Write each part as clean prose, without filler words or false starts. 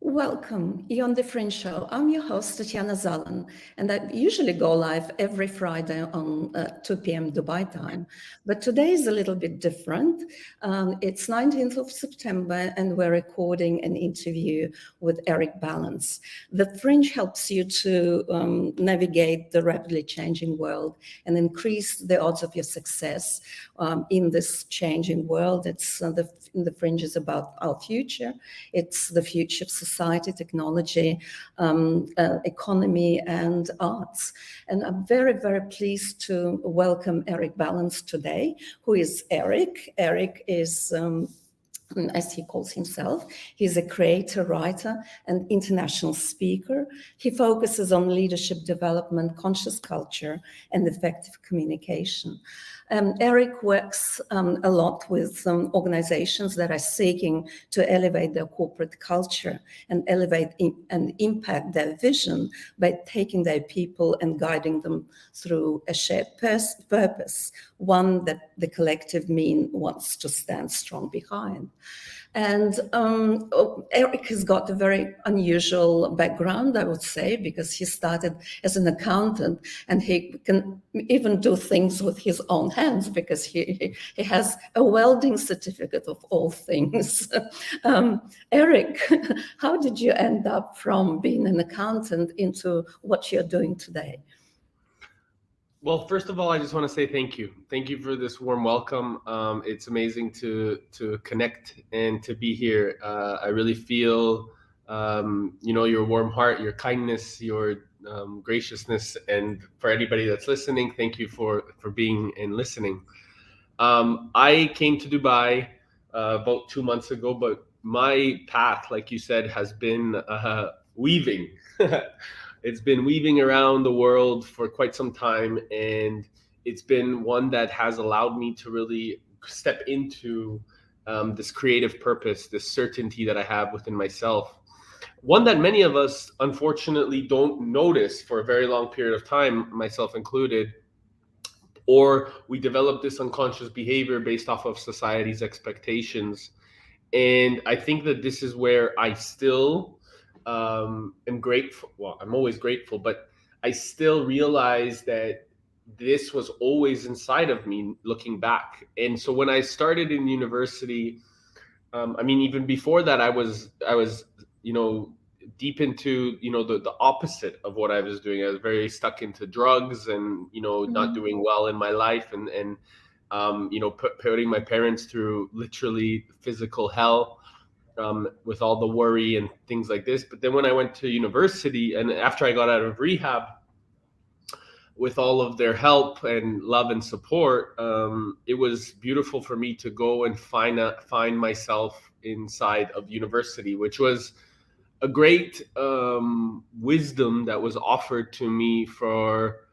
Welcome. You're on the Fringe Show. I'm your host, Tatiana Zalan, and I usually go live every Friday on 2 p.m. Dubai time. But today is a little bit different. It's 19th of September, and we're recording an interview with Eric Balance. The Fringe helps you to navigate the rapidly changing world and increase the odds of your success in this changing world. The Fringe is about our future. It's the future of society, technology, economy, and arts. And I'm very, very pleased to welcome Eric Balance today. Who is Eric? Eric is as he calls himself. He's a creator, writer, and international speaker. He focuses on leadership development, conscious culture, and effective communication. Eric works a lot with organizations that are seeking to elevate their corporate culture and elevate and impact their vision by taking their people and guiding them through a shared purpose, one that the collective mean wants to stand strong behind. And Eric has got a very unusual background, I would say, because he started as an accountant, and he can even do things with his own hands because he has a welding certificate of all things. Eric, how did you end up from being an accountant into what you're doing today? Well, first of all, I just want to say thank you. Thank you for this warm welcome. It's amazing to connect and to be here. I really feel, your warm heart, your kindness, your graciousness, and for anybody that's listening, thank you for being and listening. I came to Dubai about 2 months ago, but my path, like you said, has been weaving. It's been weaving around the world for quite some time, and it's been one that has allowed me to really step into this creative purpose, this certainty that I have within myself. One that many of us, unfortunately, don't notice for a very long period of time, myself included, or we develop this unconscious behavior based off of society's expectations. And I think that this is where I still am grateful. Well, I'm always grateful, but I still realize that this was always inside of me looking back. And so when I started in university, even before that, I was, deep into, the opposite of what I was doing. I was very stuck into drugs and, not doing well in my life and putting my parents through literally physical hell. With all the worry and things like this. But then when I went to university and after I got out of rehab, with all of their help and love and support, it was beautiful for me to go and find myself inside of university, which was a great wisdom that was offered to me for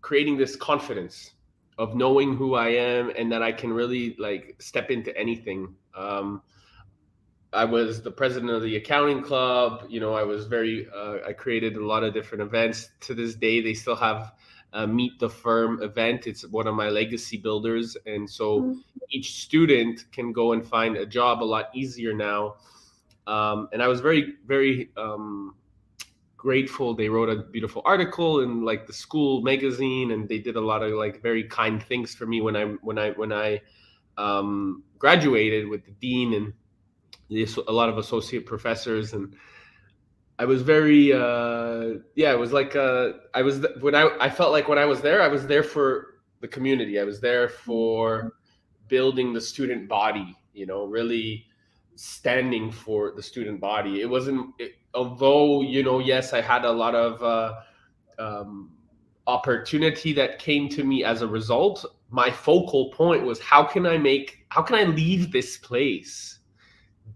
creating this confidence of knowing who I am and that I can really step into anything. I was the president of the accounting club. I was I created a lot of different events. To this day, they still have a Meet the Firm event. It's one of my legacy builders. And so each student can go and find a job a lot easier now. And I was very, very grateful. They wrote a beautiful article in the school magazine, and they did a lot of very kind things for me when I graduated with the dean and a lot of associate professors. And I was very it was I felt like when I was there for the community. I was there for building the student body, really standing for the student body. Although yes, I had a lot of opportunity that came to me as a result. My focal point was how can I leave this place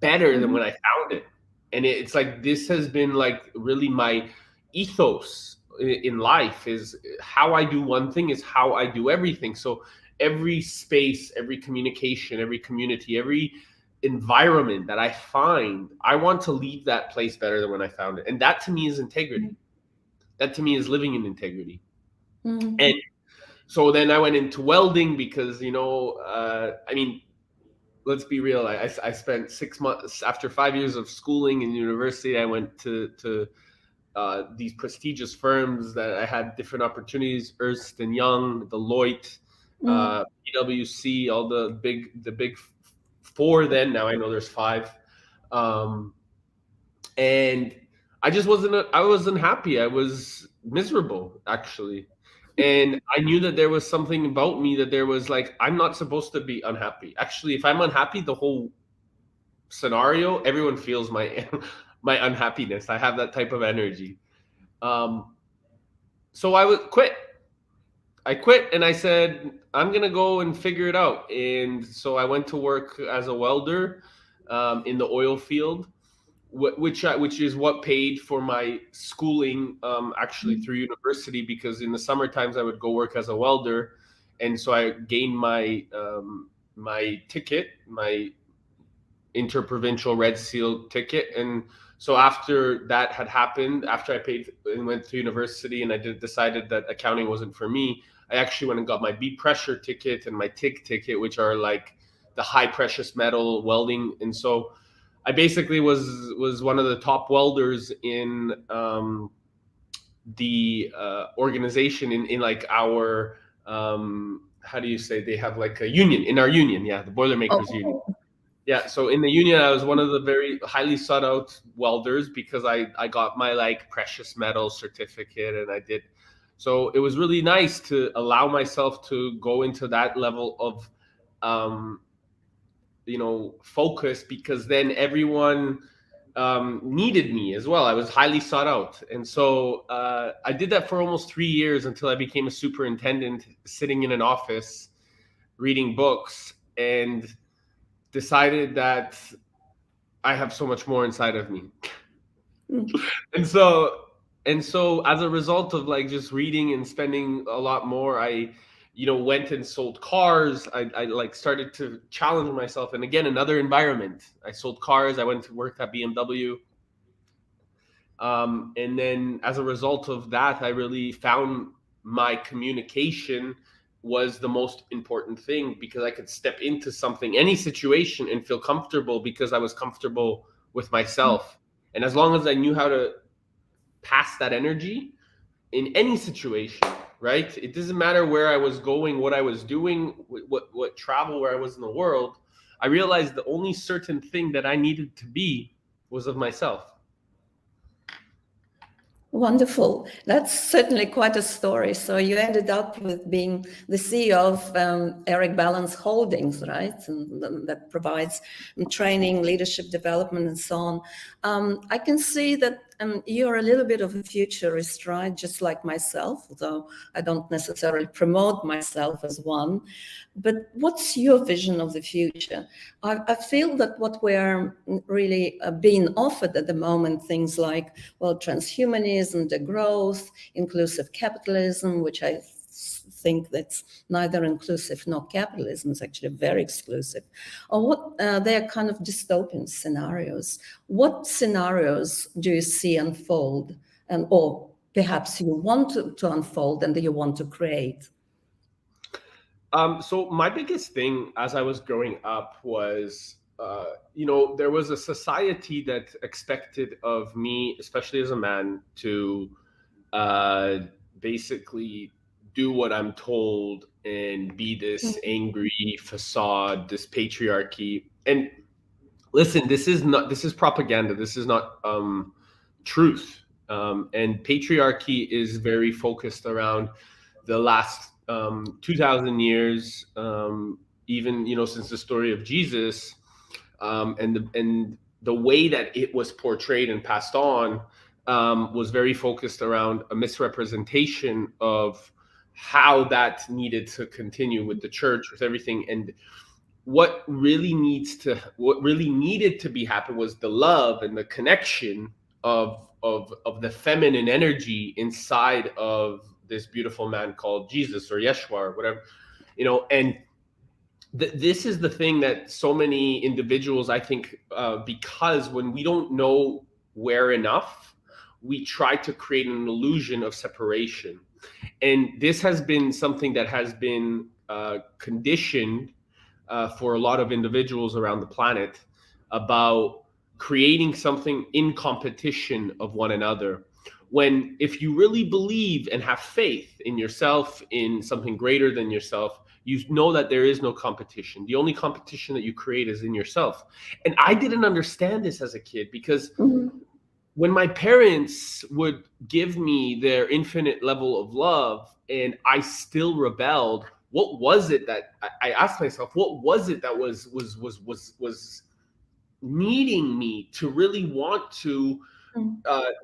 better than when I found it. And it's this has been really my ethos in life, is how I do one thing is how I do everything. So every space, every communication, every community, every environment that I find, I want to leave that place better than when I found it. And that to me is integrity. That to me is living in integrity. And so then I went into welding because, let's be real. I spent 6 months after 5 years of schooling in university. I went to these prestigious firms that I had different opportunities: Ernst and Young, Deloitte, PwC, all the big four. Then now I know there's five, and I wasn't happy. I was miserable, actually. And I knew that there was something about me that there was like, I'm not supposed to be unhappy. Actually, if I'm unhappy, the whole scenario, everyone feels my my unhappiness. I have that type of energy. So I would quit. I quit and I said, I'm gonna go and figure it out. And so I went to work as a welder in the oil field, which is what paid for my schooling actually through university, because in the summer times I would go work as a welder, and so I gained my my ticket, my interprovincial Red Seal ticket. And so after that had happened, after I paid and went to university and I decided that accounting wasn't for me, I actually went and got my B pressure ticket and my TIG ticket, which are like the high precious metal welding. And so I basically was one of the top welders in the organization in like our how do you say, they have like a union, in our union, yeah, the Boilermakers Union. Yeah, so in the union, I was one of the very highly sought out welders because I got my like precious metal certificate, and I did. So it was really nice to allow myself to go into that level of, focus, because then everyone needed me as well. I was highly sought out. And so I did that for almost 3 years until I became a superintendent, sitting in an office, reading books, and decided that I have so much more inside of me. and so as a result of like just reading and spending a lot more, I went and sold cars. I like started to challenge myself, and again, another environment. I sold cars. I went to work at BMW, and then as a result of that, I really found my communication was the most important thing, because I could step into something, any situation, and feel comfortable because I was comfortable with myself. And as long as I knew how to pass that energy in any situation, right? It doesn't matter where I was going, what I was doing, what travel, where I was in the world. I realized the only certain thing that I needed to be was of myself. Wonderful. That's certainly quite a story. So you ended up with being the CEO of Eric Balance Holdings, right? And that provides training, leadership development, and so on. I can see that you're a little bit of a futurist, right? Just like myself, although I don't necessarily promote myself as one. But what's your vision of the future? I feel that what we're really being offered at the moment, things like, well, transhumanism, the growth, inclusive capitalism, which I think that's neither inclusive nor capitalism, is actually very exclusive, or what they're kind of dystopian scenarios. What scenarios do you see unfold, and or perhaps you want to unfold and that you want to create? So my biggest thing as I was growing up was, there was a society that expected of me, especially as a man, to basically do what I'm told and be this angry facade, this patriarchy. And listen, this is propaganda. This is not truth. And patriarchy is very focused around the last 2,000 years, even since the story of Jesus, and the way that it was portrayed and passed on was very focused around a misrepresentation of how that needed to continue with the church, with everything. And what really needed to be happen was the love and the connection of the feminine energy inside of this beautiful man called Jesus or Yeshua or whatever, and this is the thing that so many individuals, I think, because when we don't know where enough, we try to create an illusion of separation. And this has been something that has been conditioned for a lot of individuals around the planet about creating something in competition of one another. When if you really believe and have faith in yourself, in something greater than yourself, you know that there is no competition. The only competition that you create is in yourself. And I didn't understand this as a kid, because Mm-hmm. when my parents would give me their infinite level of love and I still rebelled, what was it that I asked myself, what was it that was needing me to really want to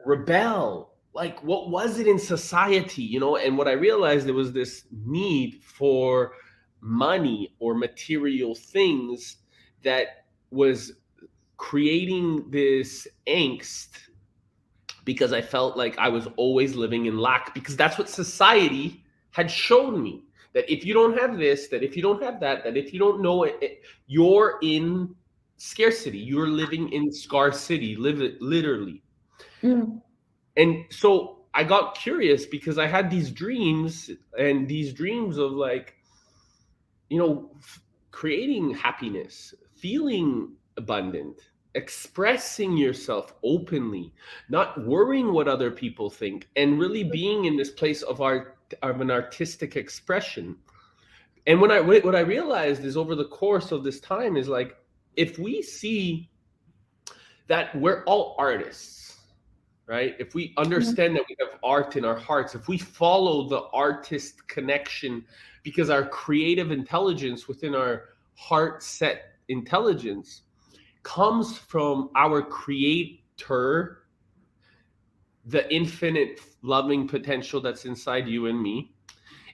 rebel? Like, what was it in society, And what I realized, there was this need for money or material things that was creating this angst, because I felt like I was always living in lack, because that's what society had shown me, that if you don't have this, that if you don't have that, that if you don't know it, you're in scarcity, you're living in scarcity, live it literally. Mm-hmm. And so I got curious, because I had these dreams, and these dreams of, like, creating happiness, feeling abundant, expressing yourself openly, not worrying what other people think, and really being in this place of an artistic expression. And what I realized is, over the course of this time, is like, if we see that we're all artists, right? If we understand that we have art in our hearts, if we follow the artist connection, because our creative intelligence within our heart set intelligence comes from our creator, the infinite loving potential that's inside you and me,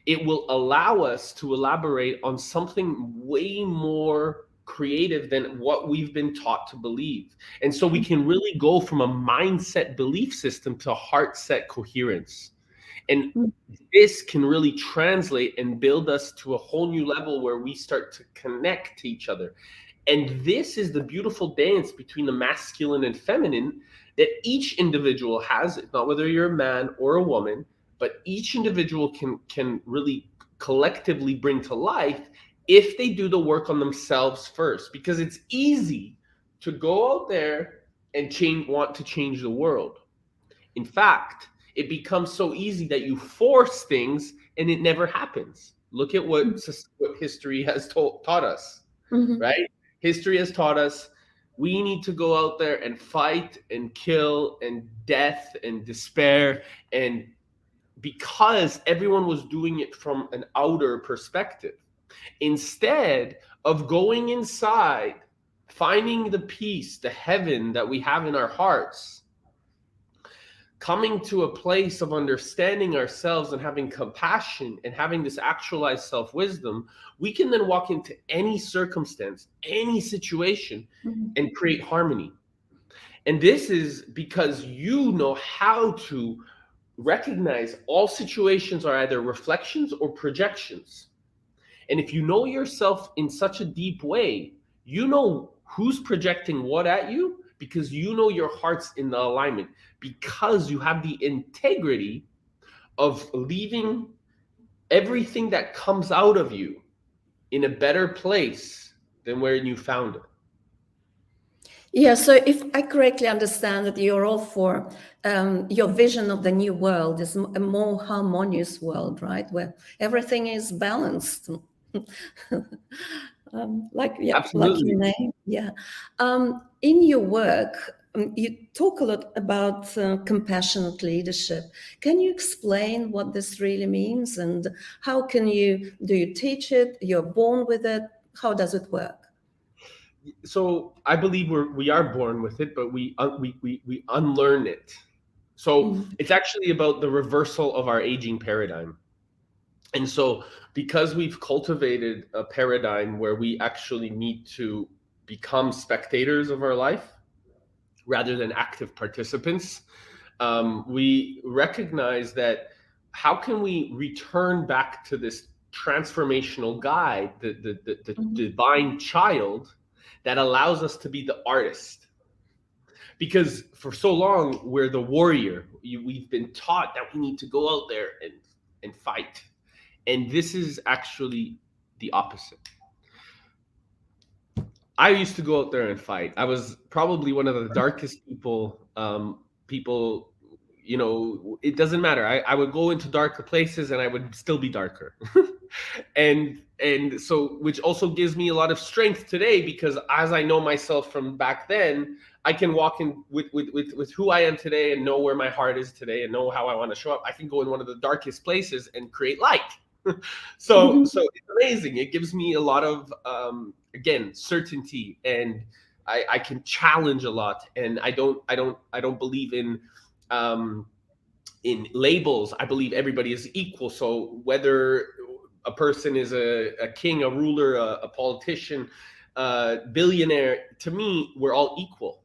it will allow us to elaborate on something way more creative than what we've been taught to believe. And so we can really go from a mindset belief system to heart set coherence. And this can really translate and build us to a whole new level where we start to connect to each other. And this is the beautiful dance between the masculine and feminine that each individual has. It's not whether you're a man or a woman, but each individual can really collectively bring to life if they do the work on themselves first. Because it's easy to go out there and want to change the world. In fact, it becomes so easy that you force things and it never happens. Look at what history has taught us, Mm-hmm. right? History has taught us we need to go out there and fight and kill and death and despair, and because everyone was doing it from an outer perspective, instead of going inside, finding the peace, the heaven that we have in our hearts, coming to a place of understanding ourselves and having compassion and having this actualized self-wisdom, we can then walk into any circumstance, any situation, and create harmony. And this is because you know how to recognize all situations are either reflections or projections. And if you know yourself in such a deep way, you know who's projecting what at you, because you know your heart's in the alignment, because you have the integrity of leaving everything that comes out of you in a better place than where you found it. Yeah, so if I correctly understand that you're all for your vision of the new world is a more harmonious world, right? Where everything is balanced. Like Absolutely. your name, yeah. In your work, you talk a lot about compassionate leadership. Can you explain what this really means, and how do you teach it? You're born with it. How does it work? So I believe we are born with it, but we unlearn it. So it's actually about the reversal of our aging paradigm. And so, because we've cultivated a paradigm where we actually need to become spectators of our life rather than active participants, we recognize that how can we return back to this transformational guide, the divine child that allows us to be the artist? Because for so long, we're the warrior. We've been taught that we need to go out there and fight. And this is actually the opposite. I used to go out there and fight. I was probably one of the darkest people. People, it doesn't matter. I would go into darker places and I would still be darker. And so, which also gives me a lot of strength today, because as I know myself from back then, I can walk in with who I am today and know where my heart is today and know how I want to show up. I can go in one of the darkest places and create light. So it's amazing. It gives me a lot of again, certainty, and I can challenge a lot. And I don't believe in labels. I believe everybody is equal. So whether a person is a king, a ruler, a politician, billionaire, to me, we're all equal.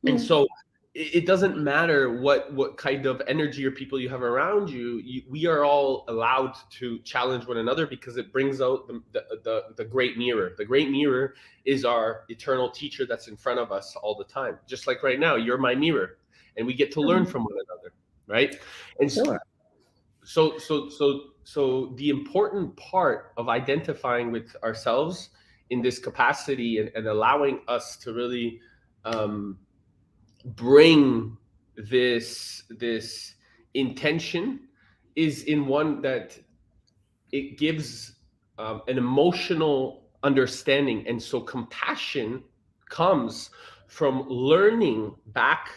And so it doesn't matter what kind of energy or people you have around you. We are all allowed to challenge one another, because it brings out the great mirror. The great mirror is our eternal teacher that's in front of us all the time. Just like right now, you're my mirror, and we get to learn from one another, right? And Sure. so the important part of identifying with ourselves in this capacity, and allowing us to really bring this intention, is in one that it gives an emotional understanding. And so compassion comes from learning back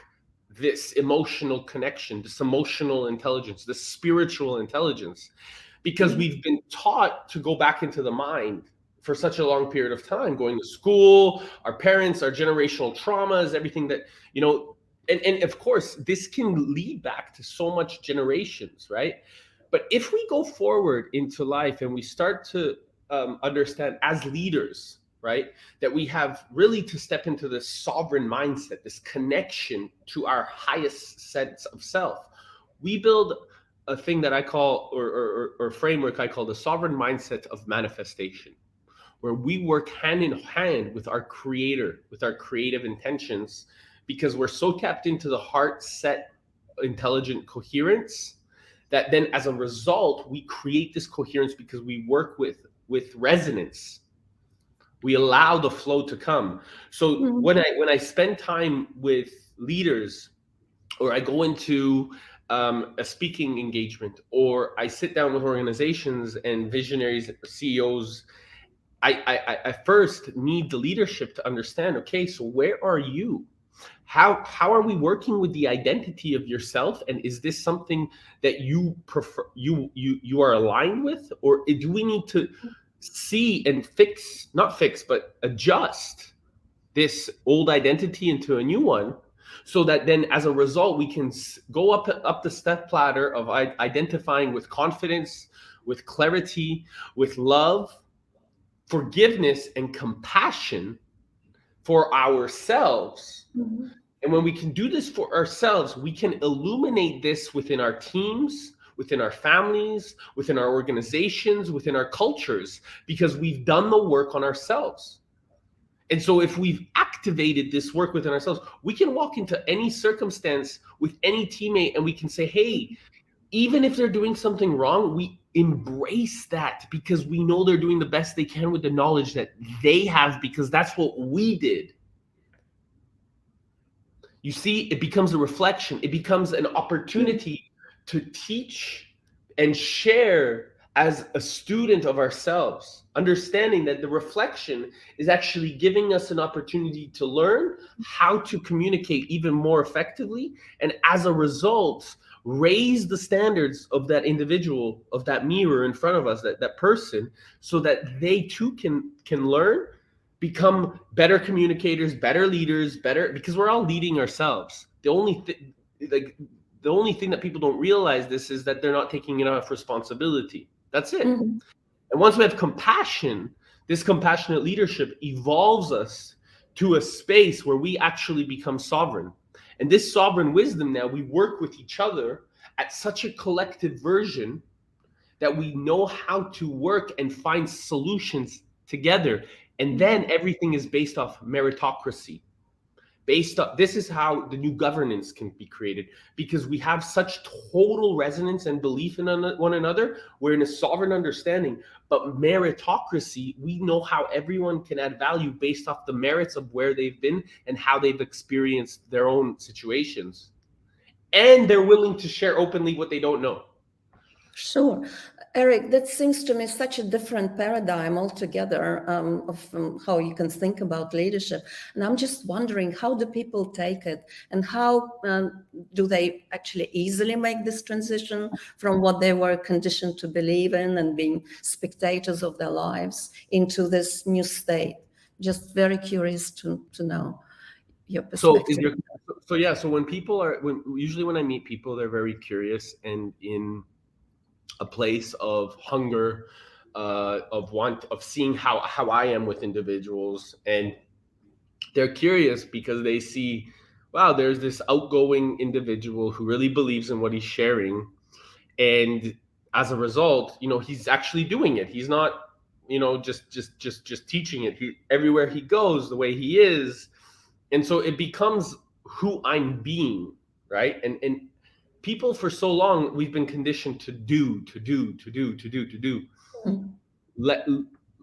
this emotional connection, this emotional intelligence, this spiritual intelligence, because we've been taught to go back into the mind for such a long period of time, going to school, our parents, our generational traumas, everything that, and of course, this can lead back to so much generations, right? But if we go forward into life and we start to understand as leaders, right, that we have really to step into this sovereign mindset, this connection to our highest sense of self, we build a thing that I call, or framework I call, the sovereign mindset of manifestation, where we work hand in hand with our creator, with our creative intentions, because we're so tapped into the heart set, intelligent coherence, that then as a result, we create this coherence because we work with resonance. We allow the flow to come. So when I spend time with leaders, or I go into a speaking engagement, or I sit down with organizations and visionaries, CEOs, I first need the leadership to understand, okay, so where are you? How are we working with the identity of yourself? And is this something that you prefer, you are aligned with? Or do we need to see and not fix, but adjust this old identity into a new one, so that then as a result, we can go up the step ladder of identifying with confidence, with clarity, with love, forgiveness, and compassion for ourselves. And when we can do this for ourselves, we can illuminate this within our teams, within our families, within our organizations, within our cultures, because we've done the work on ourselves. And so if we've activated this work within ourselves, we can walk into any circumstance with any teammate and we can say, hey, even if they're doing something wrong, we embrace that, because we know they're doing the best they can with the knowledge that they have, because that's what we did. You see, it becomes a reflection. It becomes an opportunity to teach and share as a student of ourselves, understanding that the reflection is actually giving us an opportunity to learn how to communicate even more effectively. And as a result, raise the standards of that individual, of that mirror in front of us, that person, so that they too can learn, become better communicators, better leaders, because we're all leading ourselves. The only thing that people don't realize this is that they're not taking enough responsibility. That's it. And once we have compassion, this compassionate leadership evolves us to a space where we actually become sovereign. And this sovereign wisdom, now we work with each other at such a collective version that we know how to work and find solutions together. And then everything is based off meritocracy. based on this is how the new governance can be created, because we have such total resonance and belief in one another. We're in a sovereign understanding. But meritocracy, we know how everyone can add value based off the merits of where they've been and how they've experienced their own situations, and they're willing to share openly what they don't know. Sure. Eric, that seems to me such a different paradigm altogether of how you can think about leadership. And I'm just wondering, how do people take it? And how do they actually easily make this transition from what they were conditioned to believe in and being spectators of their lives into this new state? Just very curious to know your perspective. So when people are, usually when I meet people, they're very curious and in a place of hunger, of want, of seeing how I am with individuals. And they're curious because they see, wow, there's this outgoing individual who really believes in what he's sharing. And as a result, he's actually doing it. He's not, just teaching it. Everywhere he goes, the way he is. And so it becomes who I'm being, right? And people for so long, we've been conditioned to do,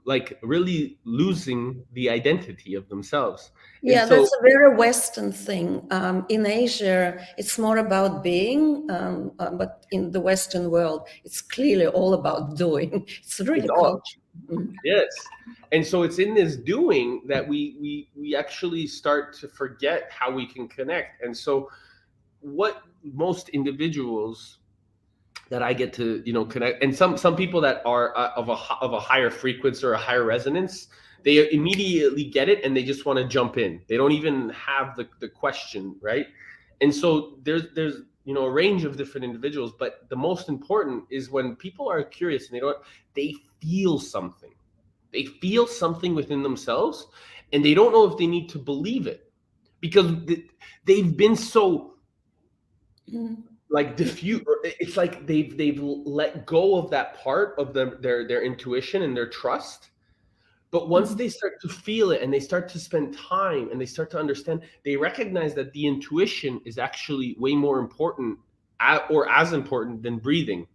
like really losing the identity of themselves. Yeah, and so, that's a very Western thing. In Asia, it's more about being, but in the Western world, it's clearly all about doing. It's really culture. Yes. And so it's in this doing that we actually start to forget how we can connect. And so what most individuals that I get to connect, and some people that are of a higher frequency or a higher resonance, they immediately get it and they just want to jump in. They don't even have the question, right? And so there's a range of different individuals, but the most important is when people are curious and they feel something. They feel something within themselves, and they don't know if they need to believe it because they've been so like diffuse. It's like they've let go of that part of their intuition and their trust. But once they start to feel it and they start to spend time and they start to understand, they recognize that the intuition is actually way more important or as important than breathing.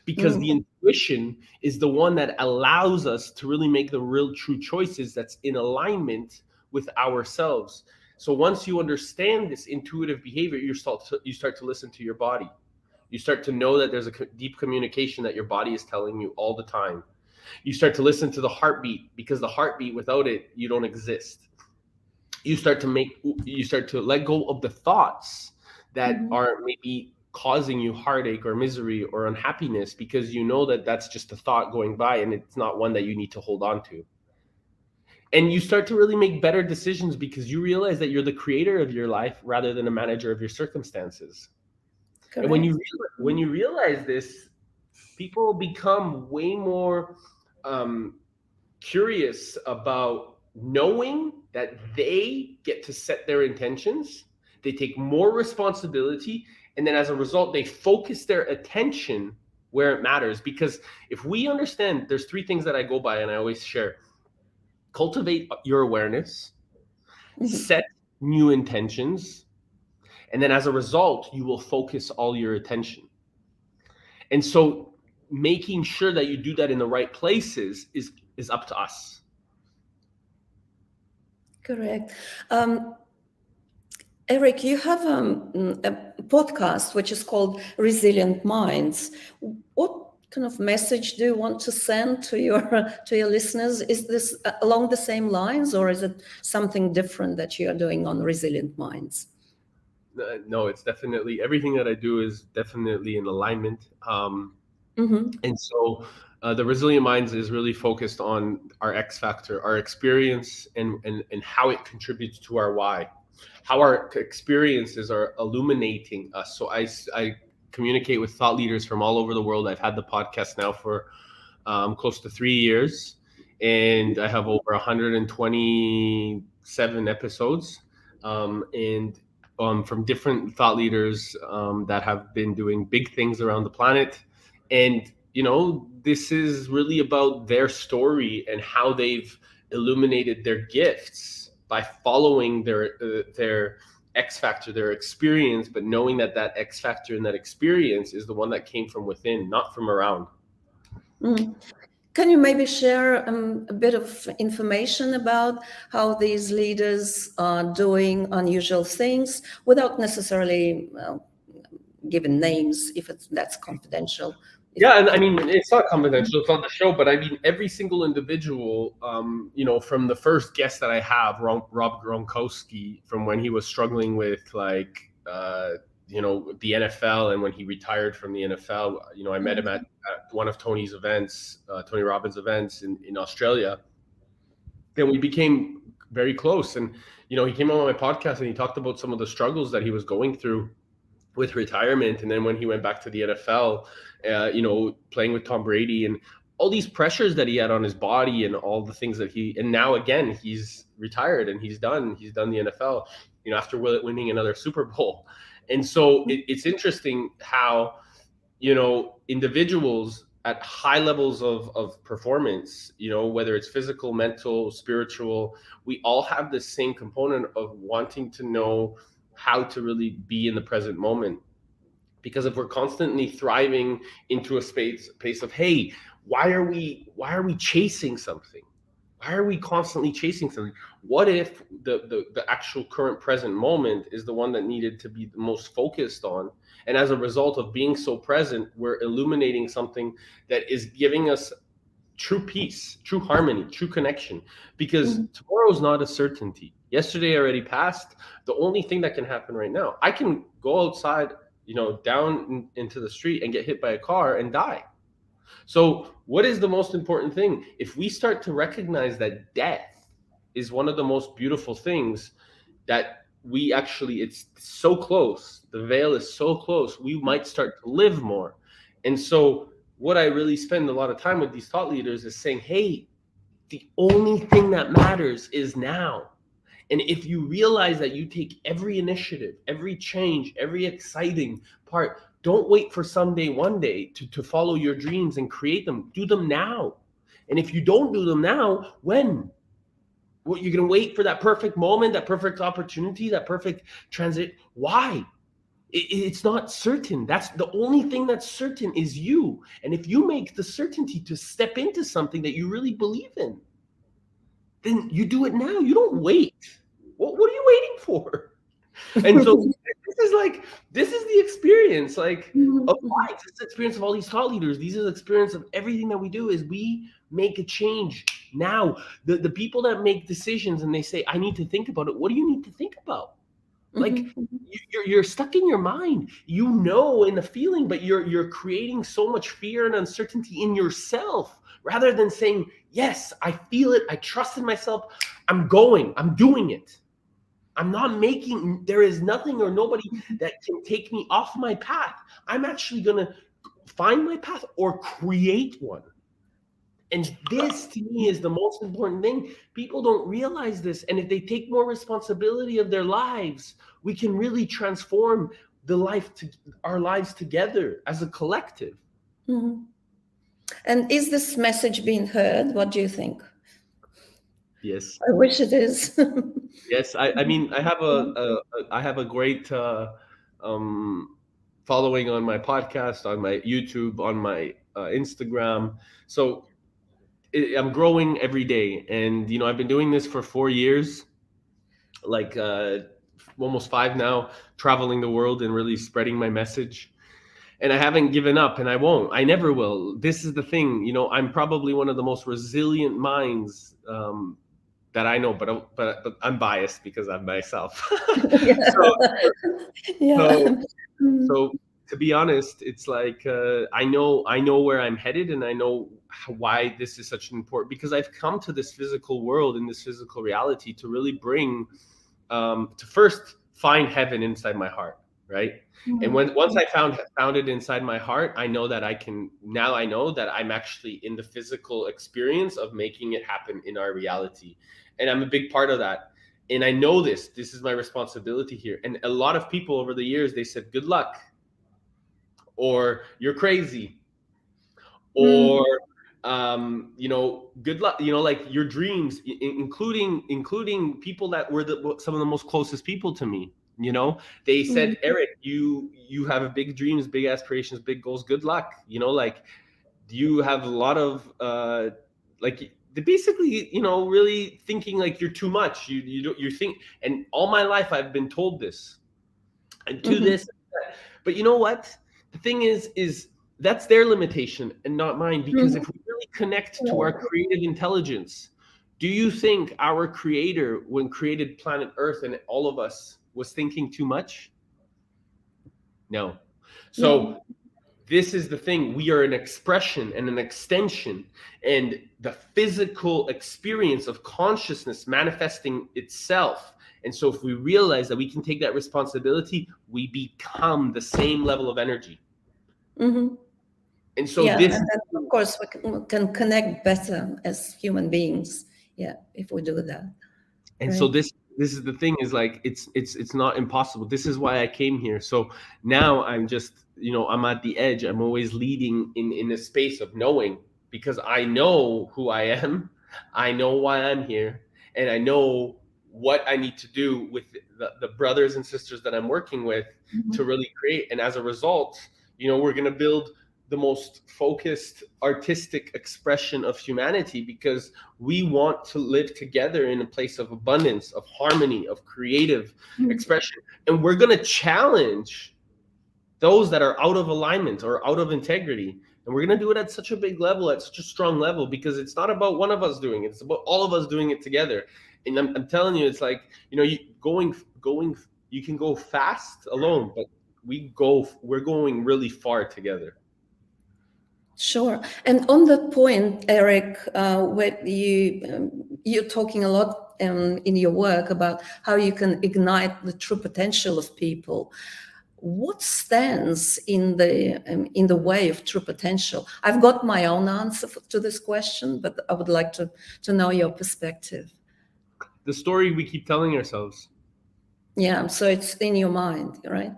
Because the intuition is the one that allows us to really make the real true choices that's in alignment with ourselves. So once you understand this intuitive behavior, you start to listen to your body. You start to know that there's a deep communication that your body is telling you all the time. You start to listen to the heartbeat, because the heartbeat, without it, you don't exist. You start to let go of the thoughts that are maybe causing you heartache or misery or unhappiness, because you know that that's just a thought going by and it's not one that you need to hold on to. And you start to really make better decisions because you realize that you're the creator of your life rather than a manager of your circumstances. Correct. And when you realize this, people become way more curious about knowing that they get to set their intentions. They take more responsibility. And then as a result, they focus their attention where it matters. Because if we understand, there's three things that I go by and I always share. Cultivate your awareness, set new intentions, and then as a result, you will focus all your attention. And so making sure that you do that in the right places is up to us. Correct. Eric, you have a podcast which is called Resilient Minds. What kind of message do you want to send to your listeners? Is this along the same lines, or is it something different that you are doing on Resilient Minds? No, it's definitely, everything that I do is definitely in alignment. And so the Resilient Minds is really focused on our X factor, our experience, and how it contributes to our why. How our experiences are illuminating us. So I communicate with thought leaders from all over the world. I've had the podcast now for close to 3 years, and I have over 127 episodes, and from different thought leaders that have been doing big things around the planet. And, this is really about their story and how they've illuminated their gifts by following their X factor, their experience, but knowing that that X factor and that experience is the one that came from within, not from around. Mm. Can you maybe share a bit of information about how these leaders are doing unusual things without necessarily giving names, if that's confidential? Yeah, and I mean, it's not confidential, it's on the show, but I mean, every single individual, from the first guest that I have, Rob Gronkowski, from when he was struggling with the NFL, and when he retired from the NFL, I met him at one of Tony Robbins' events in Australia. Then we became very close, and he came on my podcast and he talked about some of the struggles that he was going through with retirement, and then when he went back to the NFL, playing with Tom Brady and all these pressures that he had on his body and all the things that and now again he's retired and he's done the NFL, after winning another Super Bowl. And so it's interesting how individuals at high levels of performance, whether it's physical, mental, spiritual, we all have the same component of wanting to know how to really be in the present moment. Because if we're constantly thriving into a space of, hey, why are we chasing something? Why are we constantly chasing something? What if the actual current present moment is the one that needed to be the most focused on? And as a result of being so present, we're illuminating something that is giving us true peace, true harmony, true connection. Because tomorrow is not a certainty. Yesterday already passed. The only thing that can happen right now, I can go outside, down into the street and get hit by a car and die. So what is the most important thing? If we start to recognize that death is one of the most beautiful things, that it's so close, the veil is so close, we might start to live more. And so what I really spend a lot of time with these thought leaders is saying, hey, the only thing that matters is now. And if you realize that you take every initiative, every change, every exciting part, don't wait for someday, one day to follow your dreams and create them. Do them now. And if you don't do them now, when? Well, you're going to wait for that perfect moment, that perfect opportunity, that perfect transit. Why? It's not certain. That's the only thing that's certain is you. And if you make the certainty to step into something that you really believe in, then you do it now. You don't wait. What are you waiting for? And so this is the experience, of life. It's the experience of all these thought leaders. These are the experience of everything that we do is we make a change now. The people that make decisions and they say, I need to think about it. What do you need to think about? You're stuck in your mind, in the feeling, but you're creating so much fear and uncertainty in yourself rather than saying, yes, I feel it. I trust in myself. I'm doing it. There is nothing or nobody that can take me off my path. I'm actually going to find my path or create one. And this to me is the most important thing. People don't realize this. And if they take more responsibility of their lives, we can really transform our lives together as a collective. Mm-hmm. And is this message being heard? What do you think? Yes. I wish it is. Yes. I mean, I have a great following on my podcast, on my YouTube, on my Instagram. So I'm growing every day, and I've been doing this for 4 years, almost 5 now, traveling the world and really spreading my message. And I haven't given up, and I won't. I never will. This is the thing, I'm probably one of the most resilient minds that I know, but I'm biased because I'm myself. So to be honest, it's I know where I'm headed, and I know why this is such an important, because I've come to this physical world and this physical reality to really bring to first find heaven inside my heart, right? And once I found it inside my heart, I know that I know that I'm actually in the physical experience of making it happen in our reality, and I'm a big part of that. And I know this is my responsibility here. And a lot of people over the years, they said, good luck, or you're crazy, or good luck, like your dreams, including people that were some of the most closest people to me. They said, Eric, you have big dreams, big aspirations, big goals. Good luck. Like, you have a lot of like, they basically, really thinking like you're too much. You think, and all my life I've been told this and to this. But you know what? The thing is that's their limitation and not mine. Because if we really connect to our creative intelligence, do you think our creator, when created planet Earth and all of us, was thinking too much? No. So this is the thing. We are an expression and an extension, and the physical experience of consciousness manifesting itself. And so if we realize that we can take that responsibility, we become the same level of energy. And so and then, of course, we can connect better as human beings. Yeah, if we do that. And so this is the thing, is like, it's not impossible. This is why I came here. So now I'm just, I'm at the edge. I'm always leading in a space of knowing, because I know who I am. I know why I'm here, and I know what I need to do with the brothers and sisters that I'm working with to really create. And as a result, we're going to build the most focused artistic expression of humanity, because we want to live together in a place of abundance, of harmony, of creative expression. And we're going to challenge those that are out of alignment or out of integrity. And we're going to do it at such a big level, at such a strong level, because it's not about one of us doing it. It's about all of us doing it together. And I'm telling you, it's like, you can go fast alone, but we're going really far together. Sure. And on that point, Eric, where you're talking a lot in your work about how you can ignite the true potential of people. What stands in the way of true potential? I've got my own answer to this question, but I would like to know your perspective. The story we keep telling ourselves. Yeah, so it's in your mind, right?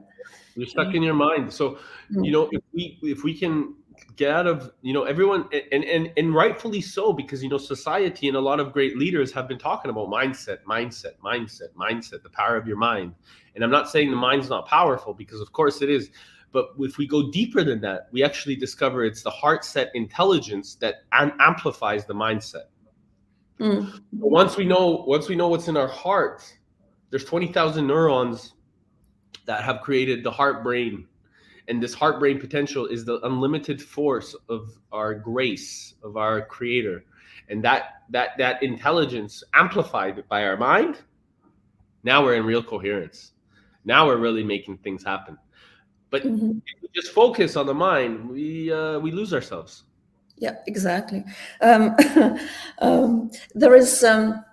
You're stuck in your mind. So, if we can get out of, everyone, and rightfully so, because, society and a lot of great leaders have been talking about mindset, the power of your mind. And I'm not saying the mind's not powerful, because of course it is. But if we go deeper than that, we actually discover it's the heart set intelligence that amplifies the mindset. Once we know what's in our heart, there's 20,000 neurons that have created the heart brain. And this heart brain potential is the unlimited force of our grace, of our creator. And that intelligence amplified by our mind, now we're in real coherence. Now we're really making things happen. But if we just focus on the mind, we lose ourselves. Yeah, exactly. There is an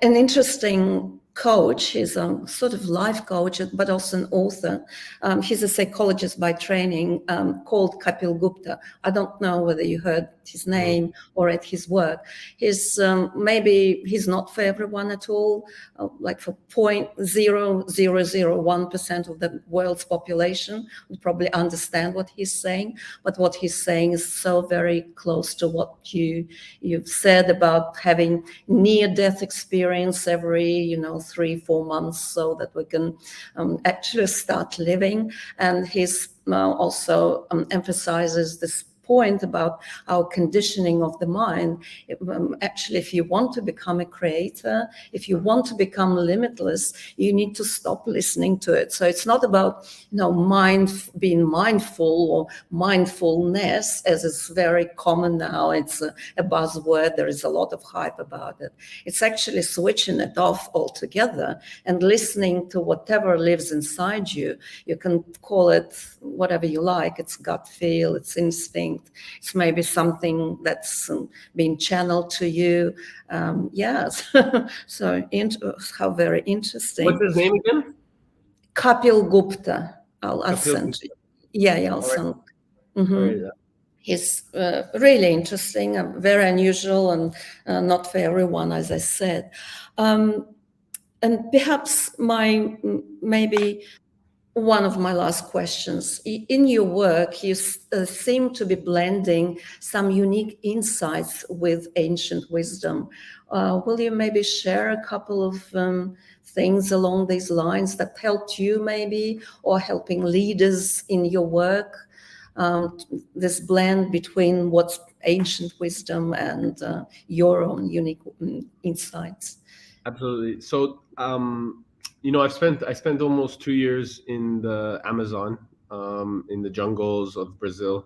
interesting coach. He's a sort of life coach, but also an author. He's a psychologist by training, called Kapil Gupta. I don't know whether you heard his name or read his work. Maybe he's not for everyone at all, like for 0.0001% of the world's population would probably understand what he's saying. But what he's saying is so very close to what you've said about having near-death experience every 3-4 months, so that we can actually start living. And he's also emphasizes this point about our conditioning of the mind. Actually, if you want to become a creator, if you want to become limitless, you need to stop listening to it. So it's not about being mindful or mindfulness, as is very common now. It's a buzzword. There is a lot of hype about it. It's actually switching it off altogether and listening to whatever lives inside you. You can call it whatever you like. It's gut feel, it's instinct. It's maybe something that's being channeled to you. Yes. So how very interesting. What's his name again? Kapil Gupta. I'll send you. Yeah, I'll send. He's really interesting, very unusual, and not for everyone, as I said. And perhaps maybe one of my last questions. In your work, you seem to be blending some unique insights with ancient wisdom. Will you maybe share a couple of things along these lines that helped you, maybe, or helping leaders in your work? This blend between what's ancient wisdom and your own unique insights. Absolutely. So, I spent almost 2 years in the Amazon, in the jungles of Brazil,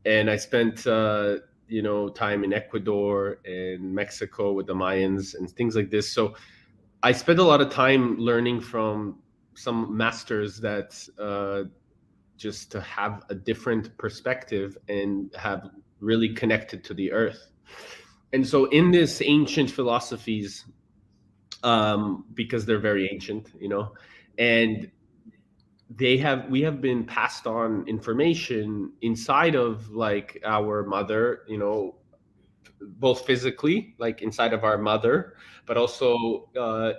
and I spent time in Ecuador and Mexico with the Mayans and things like this. So I spent a lot of time learning from some masters that just to have a different perspective and have really connected to the earth. And so in this ancient philosophies, because they're very ancient, and we have been passed on information inside of like our mother, both physically, like inside of our mother, but also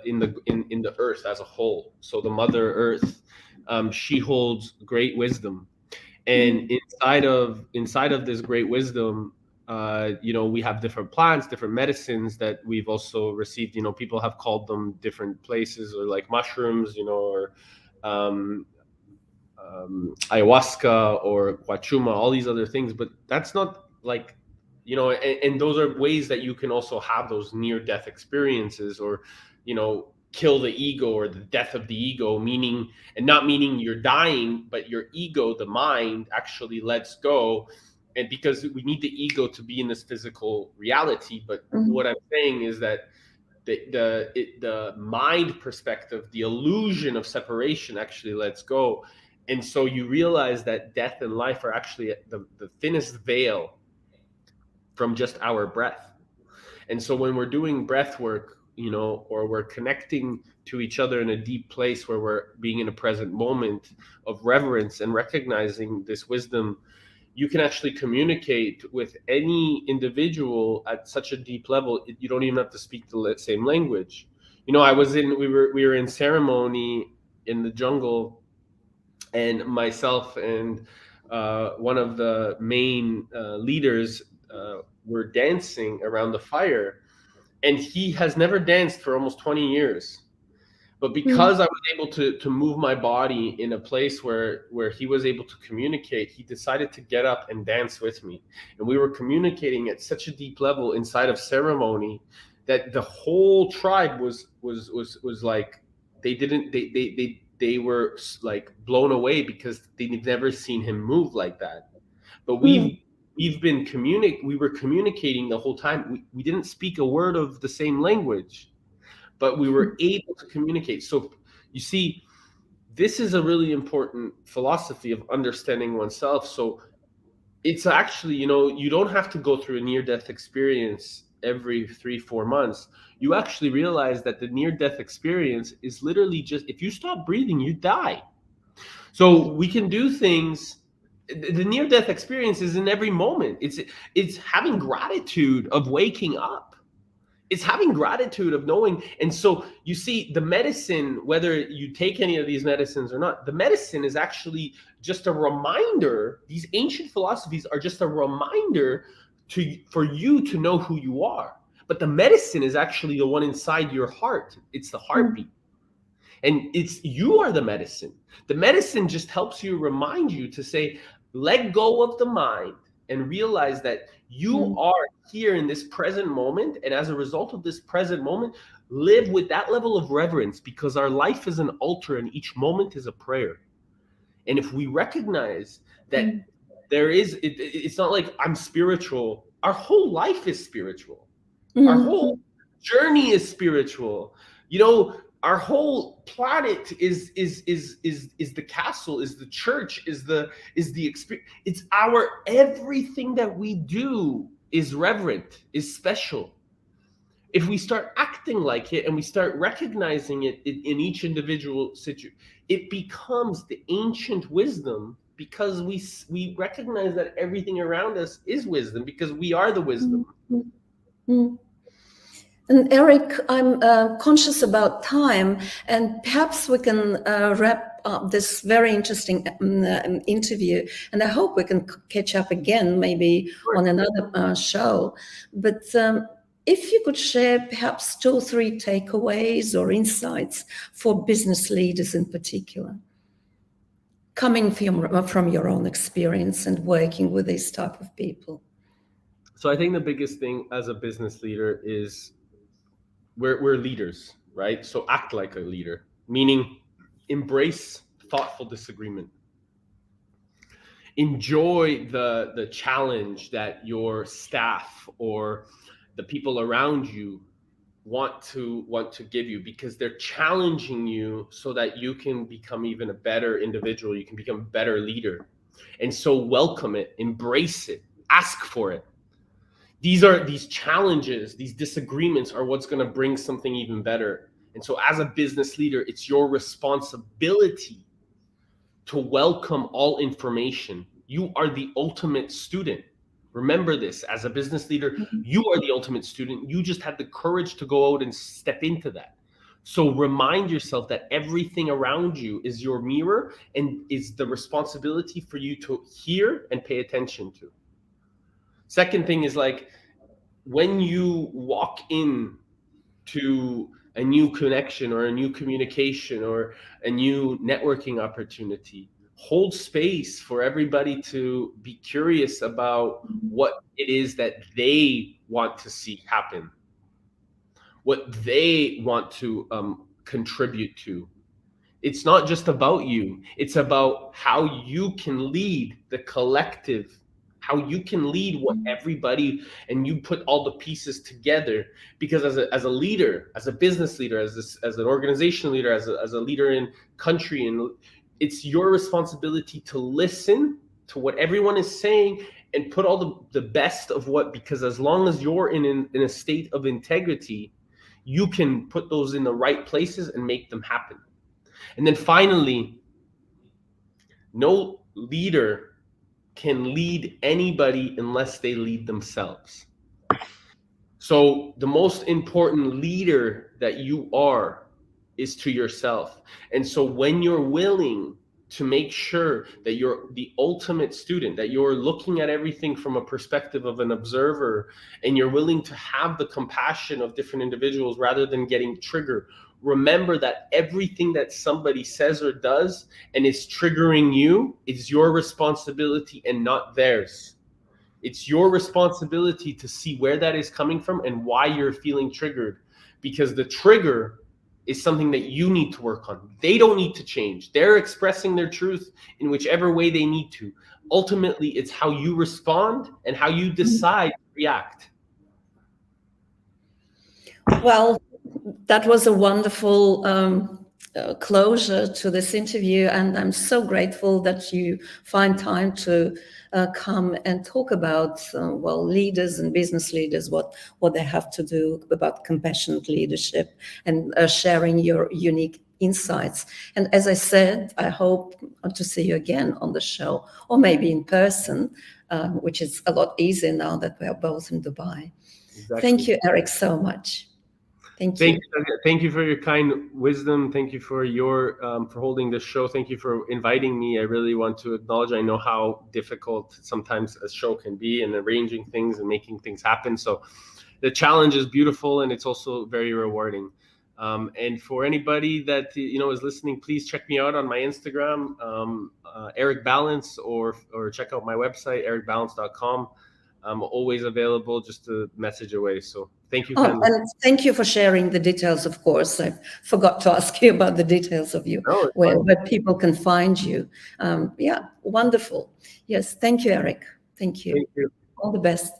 in the earth as a whole. So the mother earth, she holds great wisdom, and inside of this great wisdom, we have different plants, different medicines that we've also received. People have called them different places, or like mushrooms, or um, ayahuasca or quachuma, all these other things. But that's not like, and those are ways that you can also have those near death experiences, or kill the ego, or the death of the ego, meaning, and not meaning you're dying, but your ego, the mind, actually lets go. And because we need the ego to be in this physical reality, but what I'm saying is that the mind perspective, the illusion of separation, actually lets go. And so you realize that death and life are actually the thinnest veil from just our breath. And so when we're doing breath work, or we're connecting to each other in a deep place where we're being in a present moment of reverence and recognizing this wisdom, you can actually communicate with any individual at such a deep level. You don't even have to speak the same language. We were in ceremony in the jungle, and myself and one of the main leaders were dancing around the fire, and he has never danced for almost 20 years. But because I was able to move my body in a place where he was able to communicate, he decided to get up and dance with me. And we were communicating at such a deep level inside of ceremony that the whole tribe was like, they were like blown away, because they'd never seen him move like that. But we were communicating the whole time. We didn't speak a word of the same language, but we were able to communicate. So you see, this is a really important philosophy of understanding oneself. So it's actually, you don't have to go through a near-death experience every 3-4 months. You actually realize that the near-death experience is literally just, if you stop breathing, you die. So we can do things. The near-death experience is in every moment. It's having gratitude of waking up. It's having gratitude of knowing. And so you see, the medicine, whether you take any of these medicines or not, the medicine is actually just a reminder. These ancient philosophies are just a reminder for you to know who you are. But the medicine is actually the one inside your heart. It's the heartbeat. And you are the medicine. The medicine just helps you, remind you to say, let go of the mind and realize that you are here in this present moment. And as a result of this present moment, live with that level of reverence, because our life is an altar and each moment is a prayer. And if we recognize that it's not like I'm spiritual. Our whole life is spiritual. Our whole journey is spiritual. Our whole planet is the castle, is the church, is the experience. It's everything that we do is reverent, is special. If we start acting like it and we start recognizing it in each individual situation, it becomes the ancient wisdom, because we recognize that everything around us is wisdom, because we are the wisdom. And Eric, I'm conscious about time, and perhaps we can wrap this very interesting interview, and I hope we can catch up again, maybe on another show. But if you could share perhaps 2 or 3 takeaways or insights for business leaders in particular, coming from your own experience and working with these type of people. So I think the biggest thing as a business leader is we're leaders, right? So act like a leader, meaning embrace thoughtful disagreement. Enjoy the challenge that your staff or the people around you want to give you, because they're challenging you so that you can become even a better individual, you can become a better leader. And so welcome it, embrace it, ask for it. These challenges, these disagreements are what's going to bring something even better. And so as a business leader, it's your responsibility to welcome all information. You are the ultimate student. Remember this, as a business leader, you are the ultimate student. You just had the courage to go out and step into that. So remind yourself that everything around you is your mirror and is the responsibility for you to hear and pay attention to. Second thing is, like, when you walk in to a new connection or a new communication or a new networking opportunity, hold space for everybody to be curious about what it is that they want to see happen, what they want to contribute to. It's not just about you. It's about how you can lead the collective, how you can lead what everybody, and you put all the pieces together. Because as a leader, as a business leader, as an organization leader, as a leader in country, and it's your responsibility to listen to what everyone is saying and put all the best of what, because as long as you're in a state of integrity, you can put those in the right places and make them happen. And then finally, no leader can lead anybody unless they lead themselves. So the most important leader that you are is to yourself. And so when you're willing to make sure that you're the ultimate student, that you're looking at everything from a perspective of an observer, and you're willing to have the compassion of different individuals rather than getting triggered, remember that everything that somebody says or does and is triggering you is your responsibility and not theirs. It's your responsibility to see where that is coming from and why you're feeling triggered, because the trigger is something that you need to work on. They don't need to change. They're expressing their truth in whichever way they need to. Ultimately, it's how you respond and how you decide to react. Well, that was a wonderful closure to this interview, and I'm so grateful that you find time to come and talk about leaders and business leaders, what they have to do about compassionate leadership, and sharing your unique insights. And as I said, I hope to see you again on the show, or maybe in person, which is a lot easier now that we are both in Dubai. Exactly. Thank you, Eric, so much. Thank you. Thank you for your kind wisdom. Thank you for your for holding this show. Thank you for inviting me. I really want to acknowledge, I know how difficult sometimes a show can be, and arranging things and making things happen. So the challenge is beautiful, and it's also very rewarding. And for anybody that is listening, please check me out on my Instagram, Eric Balance, or check out my website, ericbalance.com. I'm always available, just to message away. So thank you. And thank you for sharing the details, of course. I forgot to ask you about the details of you, where people can find you. Yeah, wonderful. Yes, thank you, Eric. Thank you. Thank you. All the best.